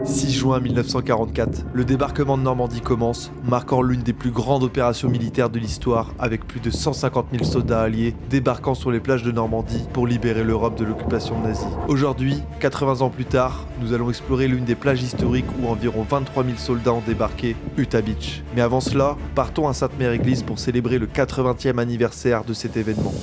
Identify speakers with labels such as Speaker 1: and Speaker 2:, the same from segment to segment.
Speaker 1: 6 juin 1944, le débarquement de Normandie commence, marquant l'une des plus grandes opérations militaires de l'histoire, avec plus de 150 000 soldats alliés débarquant sur les plages de Normandie pour libérer l'Europe de l'occupation nazie. Aujourd'hui, 80 ans plus tard, nous allons explorer l'une des plages historiques où environ 23 000 soldats ont débarqué, Utah Beach. Mais avant cela, partons à Sainte-Mère-Église pour célébrer le 80e anniversaire de cet événement.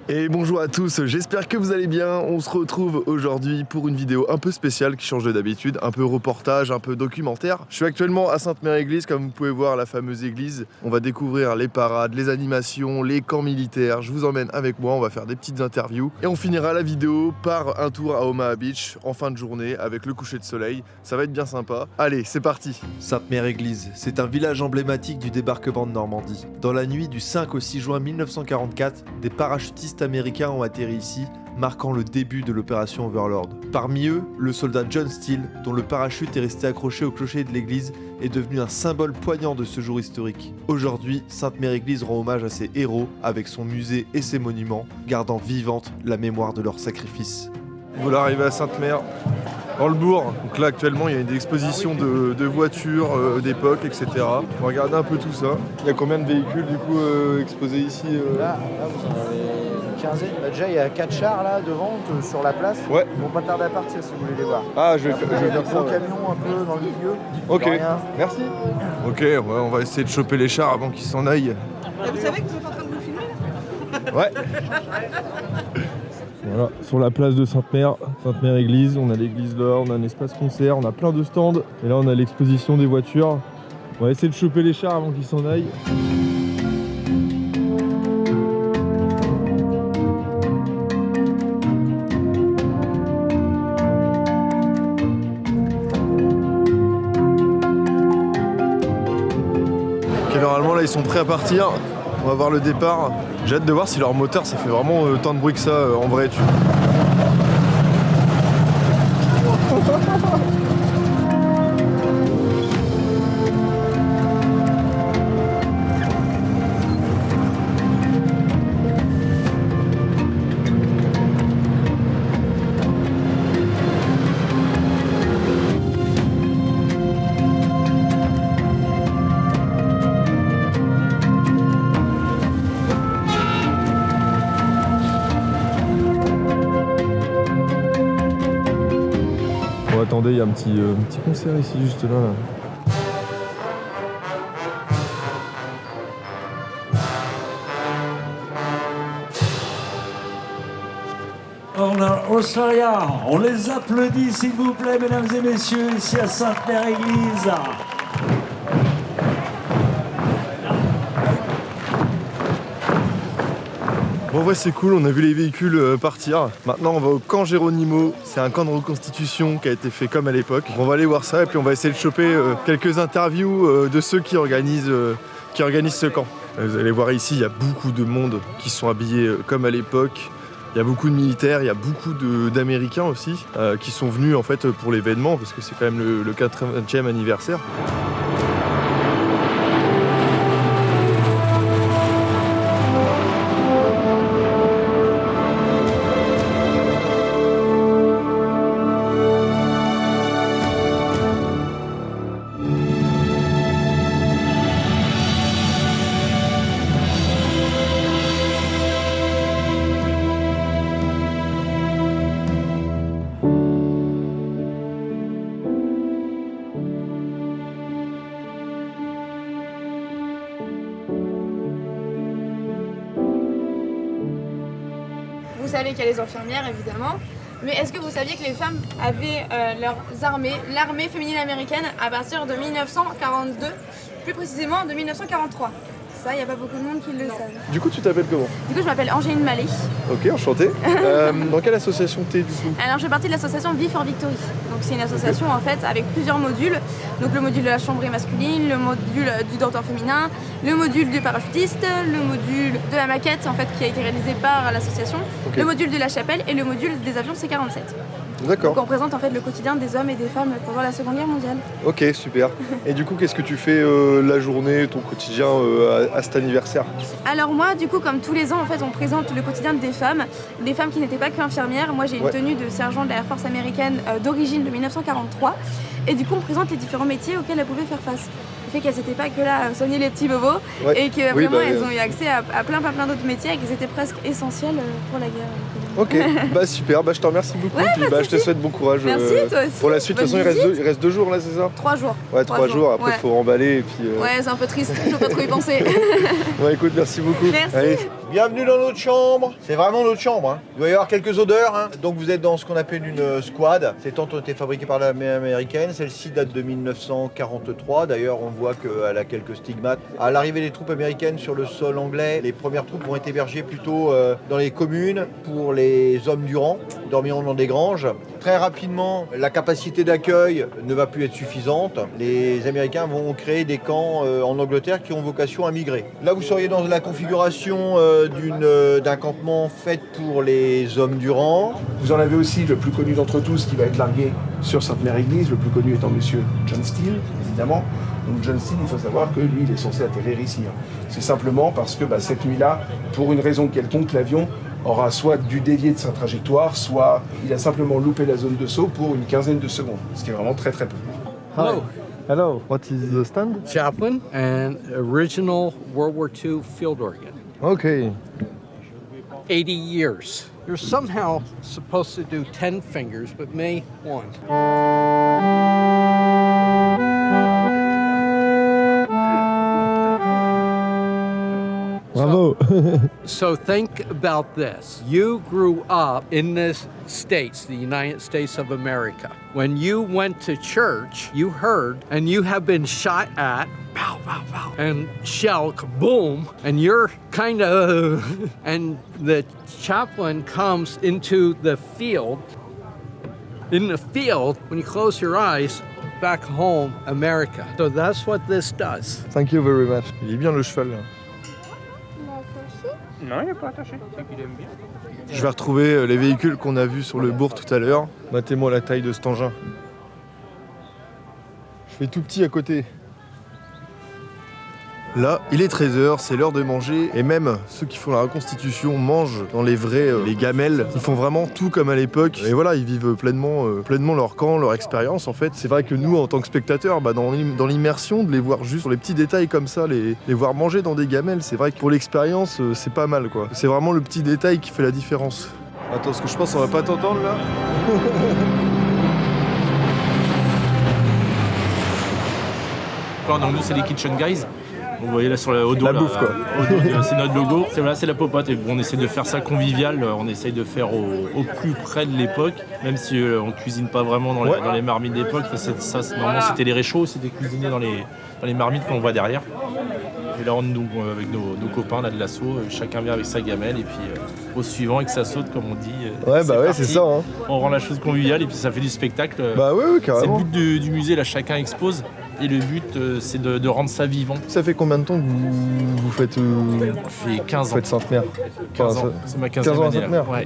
Speaker 1: Et bonjour à tous, j'espère que vous allez bien. On se retrouve aujourd'hui pour une vidéo un peu spéciale qui change d'habitude, un peu reportage, un peu documentaire. Je suis actuellement à Sainte-Mère-Église, comme vous pouvez voir, la fameuse église. On va découvrir les parades, les animations, les camps militaires. Je vous emmène avec moi, on va faire des petites interviews. Et on finira la vidéo par un tour à Omaha Beach en fin de journée avec le coucher de soleil. Ça va être bien sympa. Allez, c'est parti. Sainte-Mère-Église, c'est un village emblématique du débarquement de Normandie. Dans la nuit du 5 au 6 juin 1944, des parachutistes américains ont atterri ici, marquant le début de l'opération Overlord. Parmi eux, le soldat John Steele, dont le parachute est resté accroché au clocher de l'église, est devenu un symbole poignant de ce jour historique. Aujourd'hui, Sainte-Mère-Église rend hommage à ses héros avec son musée et ses monuments, gardant vivante la mémoire de leur sacrifice. Voilà, arrivé à Sainte-Mère, dans le bourg. Donc là, actuellement, il y a une exposition de voitures d'époque, etc. On va regarder un peu tout ça. Il y a combien de véhicules, du coup, exposés ici
Speaker 2: Là, vous en avez une quinzaine. Bah, déjà, il y a 4 chars là devant, sur la place.
Speaker 1: Ouais.
Speaker 2: Ils vont pas tarder à partir si vous voulez les voir.
Speaker 1: Ah, je vais
Speaker 2: Après,
Speaker 1: faire
Speaker 2: il y a
Speaker 1: ça.
Speaker 2: des gros
Speaker 1: Ouais.
Speaker 2: camions un peu dans le milieu.
Speaker 1: Ok,
Speaker 2: De rien.
Speaker 1: merci. Ok, ouais, on va essayer de choper les chars avant qu'ils s'en aillent.
Speaker 3: Et vous savez que vous êtes en train de vous filmer là?
Speaker 1: Ouais. Voilà, sur la place de Sainte-Mère-Église, on a l'église là, on a un espace concert, on a plein de stands. Et là, on a l'exposition des voitures. On va essayer de choper les chars avant qu'ils s'en aillent. Ok, normalement là, ils sont prêts à partir. On va voir le départ. J'ai hâte de voir si leur moteur ça fait vraiment autant de bruit que ça en vrai. Bon, attendez, il y a un petit concert ici juste là.
Speaker 4: Australia, on les applaudit s'il vous plaît, mesdames et messieurs, ici à Sainte-Mère-Église.
Speaker 1: Bon, ouais, c'est cool, on a vu les véhicules partir. Maintenant, on va au camp Geronimo. C'est un camp de reconstitution qui a été fait comme à l'époque. On va aller voir ça et puis on va essayer de choper quelques interviews de ceux qui organisent ce camp. Vous allez voir ici, il y a beaucoup de monde qui sont habillés comme à l'époque. Il y a beaucoup de militaires, il y a beaucoup d'Américains aussi qui sont venus en fait pour l'événement parce que c'est quand même le 80e anniversaire.
Speaker 3: Vous savez qu'il y a les infirmières évidemment, mais est-ce que vous saviez que les femmes avaient leurs armées, l'armée féminine américaine à partir de 1942, plus précisément de 1943. Ça, il n'y a pas beaucoup de monde qui le savent.
Speaker 1: Du coup, tu t'appelles comment?
Speaker 3: Du coup, je m'appelle Angéline Mallet.
Speaker 1: Ok, enchanté. Dans quelle association t'es du coup?
Speaker 3: Alors, je fais partie de l'association Vie for Victory. Donc, c'est une association en fait avec plusieurs modules. Donc, le module de la chambrée masculine, le module du dortoir féminin, le module du parachutiste, le module de la maquette en fait qui a été réalisé par l'association, le module de la chapelle et le module des avions C-47.
Speaker 1: D'accord.
Speaker 3: Donc on présente en fait le quotidien des hommes et des femmes pendant la Seconde Guerre mondiale.
Speaker 1: Ok, super. Et du coup, qu'est-ce que tu fais la journée, ton quotidien à cet anniversaire?
Speaker 3: Alors moi, du coup, comme tous les ans, en fait, on présente le quotidien des femmes qui n'étaient pas qu'infirmières. Moi, j'ai une tenue de sergent de la Air Force américaine d'origine de 1943. Et du coup, on présente les différents métiers auxquels elles pouvaient faire face. Le fait qu'elles n'étaient pas que là à soigner les petits bobos et que vraiment elles ont eu accès à plein d'autres métiers et qu'ils étaient presque essentiels pour la guerre.
Speaker 1: Ok, bah super, bah je te remercie beaucoup, puis je te souhaite bon courage
Speaker 3: Merci, toi aussi.
Speaker 1: pour la suite. De toute façon, il reste 2 jours là, c'est ça?
Speaker 3: 3 jours.
Speaker 1: Ouais, 3 jours, après il faut remballer et puis...
Speaker 3: Ouais, c'est un peu triste, je peux pas trop y penser.
Speaker 1: Ouais, écoute, merci beaucoup.
Speaker 3: Merci.
Speaker 1: Allez.
Speaker 2: Bienvenue dans notre chambre. C'est vraiment notre chambre. Hein. Il doit y avoir quelques odeurs. Hein. Donc vous êtes dans ce qu'on appelle une squad. Ces tentes ont été fabriquées par l'armée américaine. Celle-ci date de 1943. D'ailleurs, on voit qu'elle a quelques stigmates. À l'arrivée des troupes américaines sur le sol anglais, les premières troupes vont être hébergées plutôt dans les communes pour les hommes du rang, dormiront dans des granges. Très rapidement, la capacité d'accueil ne va plus être suffisante. Les Américains vont créer des camps en Angleterre qui ont vocation à migrer. Là, vous seriez dans la configuration d'un campement fait pour les hommes du rang.
Speaker 5: Vous en avez aussi le plus connu d'entre tous qui va être largué sur Sainte-Mère-Église, le plus connu étant monsieur John Steele, évidemment. Donc John Steele, il faut savoir que lui, il est censé atterrir ici. C'est simplement parce que cette nuit-là, pour une raison quelconque, l'avion aura soit dû dévier de sa trajectoire, soit il a simplement loupé la zone de saut pour une quinzaine de secondes, ce qui est vraiment très très peu.
Speaker 6: Hello.
Speaker 1: Hello, what is the stand?
Speaker 6: Chaplain and original World War II field organ.
Speaker 1: Okay.
Speaker 6: 80 years. You're somehow supposed to do 10 fingers, but me, 1.
Speaker 1: Bravo.
Speaker 6: So think about this. You grew up in the States, the United States of America. When you went to church, you heard, and you have been shot at, pow, pow, pow, and shell, kaboom, and you're kind of, and the chaplain comes into the field. In the field, when you close your eyes, back home, America. So that's what this does.
Speaker 1: Thank you very much. Il est bien le cheval là.
Speaker 7: Non, il n'est pas attaché, c'est qu'il aime bien.
Speaker 1: Je vais retrouver les véhicules qu'on a vus sur le bourg tout à l'heure. Matez-moi la taille de cet engin. Je fais tout petit à côté. Là, il est 13h, c'est l'heure de manger. Et même ceux qui font la reconstitution mangent dans les vrais, les gamelles. Ils font vraiment tout comme à l'époque. Et voilà, ils vivent pleinement leur camp, leur expérience en fait. C'est vrai que nous, en tant que spectateurs, dans l'immersion, de les voir juste sur les petits détails comme ça, les voir manger dans des gamelles, c'est vrai que pour l'expérience, c'est pas mal quoi. C'est vraiment le petit détail qui fait la différence. Attends, parce que je pense qu'on va pas t'entendre là.
Speaker 7: Donc nous, c'est les Kitchen Guys. Vous voyez là sur le haut dos,
Speaker 1: la bouffe quoi.
Speaker 7: C'est notre logo. C'est la popote. Et bon, on essaie de faire ça convivial. On essaie de faire au plus près de l'époque, même si on cuisine pas vraiment dans les marmites d'époque. Normalement, c'était les réchauds, c'était cuisiné dans les marmites qu'on voit derrière. Et là, avec nos copains là, de l'assaut, chacun vient avec sa gamelle et puis au suivant et que ça saute comme on dit.
Speaker 1: C'est ça. Hein.
Speaker 7: On rend la chose conviviale et puis ça fait du spectacle.
Speaker 1: Carrément.
Speaker 7: C'est le but du musée. Là, chacun expose. Et le but, c'est de rendre ça vivant.
Speaker 1: Ça fait combien de temps que vous faites...
Speaker 7: Ça fait 15 ans.
Speaker 1: Vous faites Sainte-Mère.
Speaker 7: 15 ans. C'est ma 15e année.
Speaker 1: Ouais.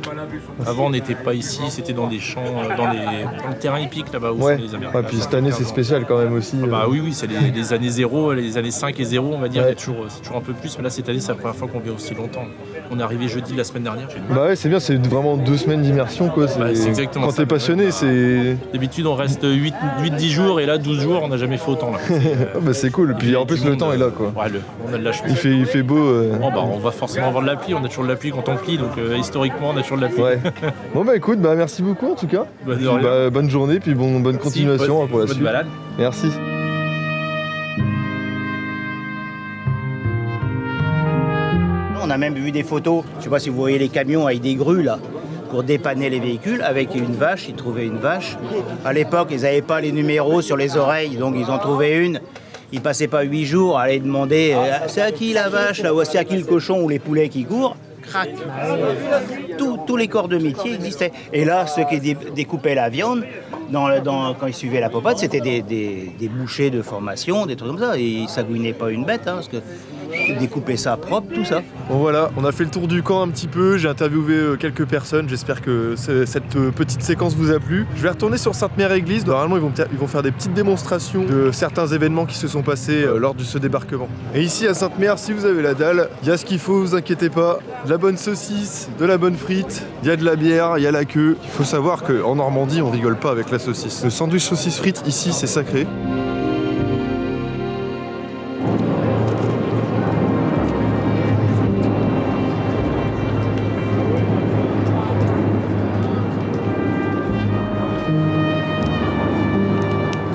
Speaker 7: Avant, on n'était pas ici, c'était dans des champs, dans le terrain hippique là-bas où sont les Américains.
Speaker 1: Ouais, puis cette année, c'est spécial quand même aussi.
Speaker 7: Oui, c'est les années 0, les années 5 et 0, on va dire. C'est toujours un peu plus, mais là, cette année, c'est la première fois qu'on vient aussi longtemps. On est arrivé jeudi la semaine dernière.
Speaker 1: C'est bien, c'est vraiment 2 semaines d'immersion quoi.
Speaker 7: C'est exactement
Speaker 1: quand
Speaker 7: ça.
Speaker 1: Quand t'es passionné, c'est...
Speaker 7: D'habitude, on reste 8-10 jours et là, 12 jours, on n'a jamais fait autant là.
Speaker 1: C'est cool, puis en plus le temps est là quoi.
Speaker 7: Ouais, on a de la chance.
Speaker 1: Il fait beau.
Speaker 7: On va forcément avoir de la pluie, on a toujours de la pluie quand on plie, donc historiquement on a toujours de la pluie.
Speaker 1: Ouais. Bon écoute, merci beaucoup en tout cas. Bonne journée, puis bonne continuation pour la suite.
Speaker 7: Bonne balade.
Speaker 1: Merci.
Speaker 8: On a même vu des photos, je ne sais pas si vous voyez les camions avec des grues là, pour dépanner les véhicules avec une vache, ils trouvaient une vache. À l'époque, ils n'avaient pas les numéros sur les oreilles, donc ils en trouvaient une. Ils ne passaient pas 8 jours à aller demander c'est à qui la vache là, ou c'est à qui le cochon ou les poulets qui courent. Crac. Tous les corps de métier existaient. Et là, ceux qui découpaient la viande, quand ils suivaient la popote, c'était des bouchées de formation, des trucs comme ça. Et ils sagouinaient pas une bête, hein, parce que découper ça propre, tout ça.
Speaker 1: Bon voilà, on a fait le tour du camp un petit peu, j'ai interviewé quelques personnes, j'espère que cette petite séquence vous a plu. Je vais retourner sur Sainte-Mère-Église, normalement ils vont faire des petites démonstrations de certains événements qui se sont passés lors de ce débarquement. Et ici à Sainte-Mère, si vous avez la dalle, il y a ce qu'il faut, vous inquiétez pas, de la bonne saucisse, de la bonne frite, il y a de la bière, il y a la queue. Il faut savoir qu'en Normandie, on rigole pas avec la saucisse. Le sandwich saucisse frite ici, c'est sacré.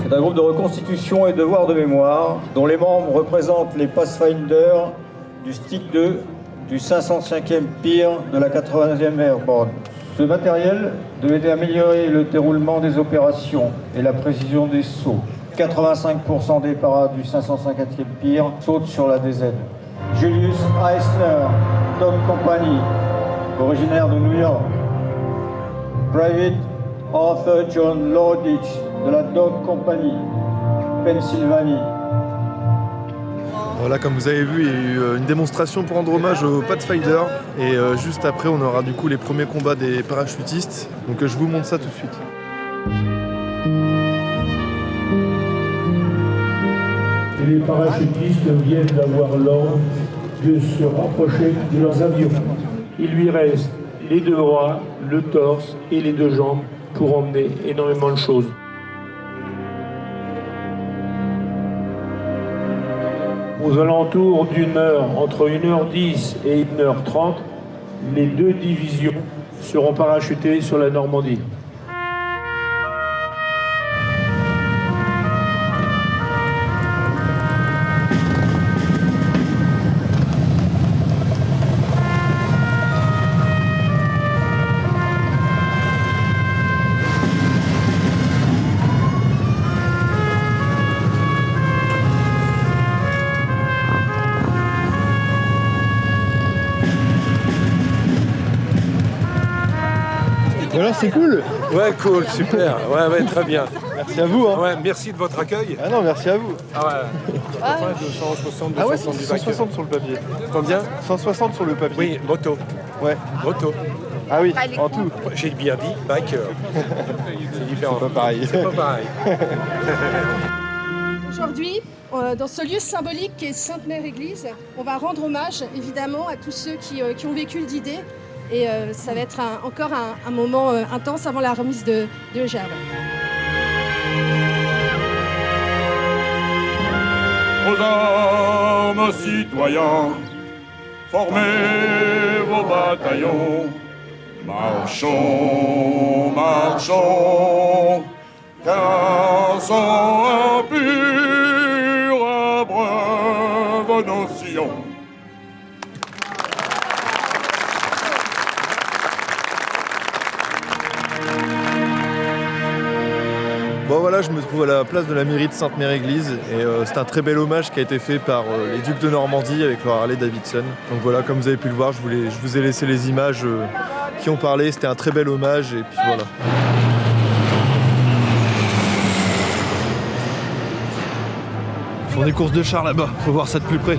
Speaker 9: C'est un groupe de reconstitution et devoir de mémoire dont les membres représentent les Pathfinder du Stick 2 du 505e PIR de la 80e Airborne. Ce matériel devait améliorer le déroulement des opérations et la précision des sauts. 85% des parades du 554e PIR sautent sur la DZ. Julius Eisner, Dog Company, originaire de New York. Private Arthur John Lordich de la Dog Company, Pennsylvanie.
Speaker 1: Voilà, comme vous avez vu, il y a eu une démonstration pour rendre hommage aux Pathfinder. Et juste après, on aura du coup les premiers combats des parachutistes. Donc je vous montre ça tout de suite.
Speaker 10: Et les parachutistes viennent d'avoir l'ordre de se rapprocher de leurs avions. Il lui reste les deux bras, le torse et les deux jambes pour emmener énormément de choses. Aux alentours d'une heure, entre 1h10 et 1h30, les deux divisions seront parachutées sur la Normandie.
Speaker 1: Alors c'est cool.
Speaker 11: Ouais, cool, super. Ouais, très bien.
Speaker 1: Merci à vous. Hein.
Speaker 11: Ouais, merci de votre accueil.
Speaker 1: Ah non, merci à vous.
Speaker 11: Ah ouais. 260,
Speaker 1: Ah ouais, 160 sur le papier.
Speaker 11: Combien?
Speaker 1: 160 sur le papier.
Speaker 11: Oui, moto.
Speaker 1: Ouais.
Speaker 11: Moto.
Speaker 1: Ah oui, en tout.
Speaker 11: J'ai bien dit biker. C'est différent.
Speaker 1: C'est pas pareil.
Speaker 11: C'est pas pareil.
Speaker 12: Aujourd'hui, dans ce lieu symbolique qui est Sainte-Mère-Église, on va rendre hommage évidemment à tous ceux qui ont vécu le D-Day. Et ça va être encore un moment intense avant la remise de gerbe.
Speaker 13: Aux armes, citoyens, formez vos bataillons. Marchons, marchons, car sang impur abreuve nos sillons.
Speaker 1: Bon voilà, je me trouve à la place de la mairie de Sainte-Mère-Église et c'est un très bel hommage qui a été fait par les ducs de Normandie avec leur Harley Davidson. Donc voilà, comme vous avez pu le voir, je vous ai laissé les images qui ont parlé, c'était un très bel hommage et puis voilà. Ils font des courses de chars là-bas, faut voir ça de plus près.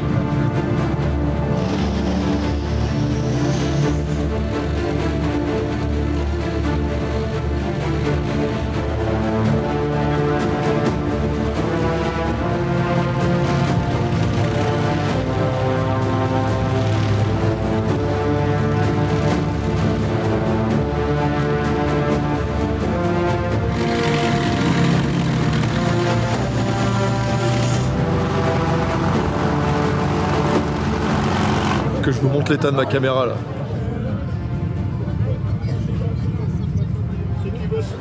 Speaker 1: Que je vous montre l'état de ma caméra là.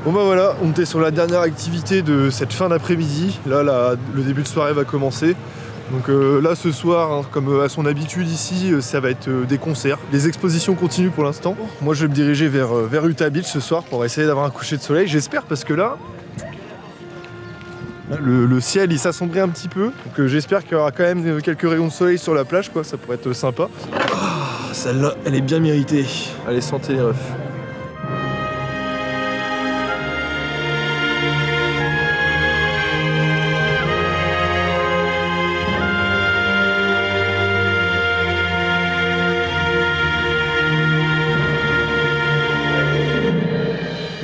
Speaker 1: Bon bah voilà, on était sur la dernière activité de cette fin d'après-midi. Là, le début de soirée va commencer. Donc là ce soir, hein, comme à son habitude ici, ça va être des concerts. Les expositions continuent pour l'instant. Moi je vais me diriger vers Utah Beach ce soir pour essayer d'avoir un coucher de soleil, j'espère, parce que là, le ciel il s'assombrit un petit peu. Donc j'espère qu'il y aura quand même quelques rayons de soleil sur la plage, quoi, ça pourrait être sympa. Oh, celle-là, elle est bien méritée. Allez, sentez les refs.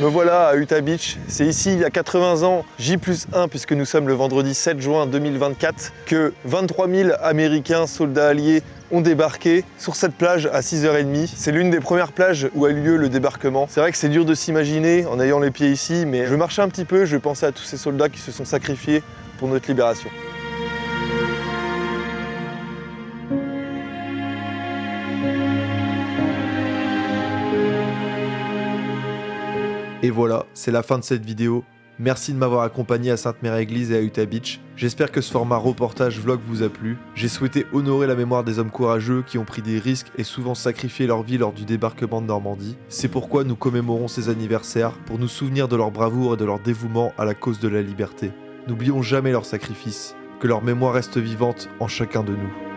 Speaker 1: Me voilà à Utah Beach. C'est ici, il y a 80 ans, J+1, puisque nous sommes le vendredi 7 juin 2024, que 23 000 Américains, soldats alliés, ont débarqué sur cette plage à 6h30. C'est l'une des premières plages où a eu lieu le débarquement. C'est vrai que c'est dur de s'imaginer en ayant les pieds ici, mais je marchais un petit peu, je pensais à tous ces soldats qui se sont sacrifiés pour notre libération. Et voilà, c'est la fin de cette vidéo. Merci de m'avoir accompagné à Sainte-Mère-Église et à Utah Beach. J'espère que ce format reportage vlog vous a plu. J'ai souhaité honorer la mémoire des hommes courageux qui ont pris des risques et souvent sacrifié leur vie lors du débarquement de Normandie. C'est pourquoi nous commémorons ces anniversaires, pour nous souvenir de leur bravoure et de leur dévouement à la cause de la liberté. N'oublions jamais leur sacrifice, que leur mémoire reste vivante en chacun de nous.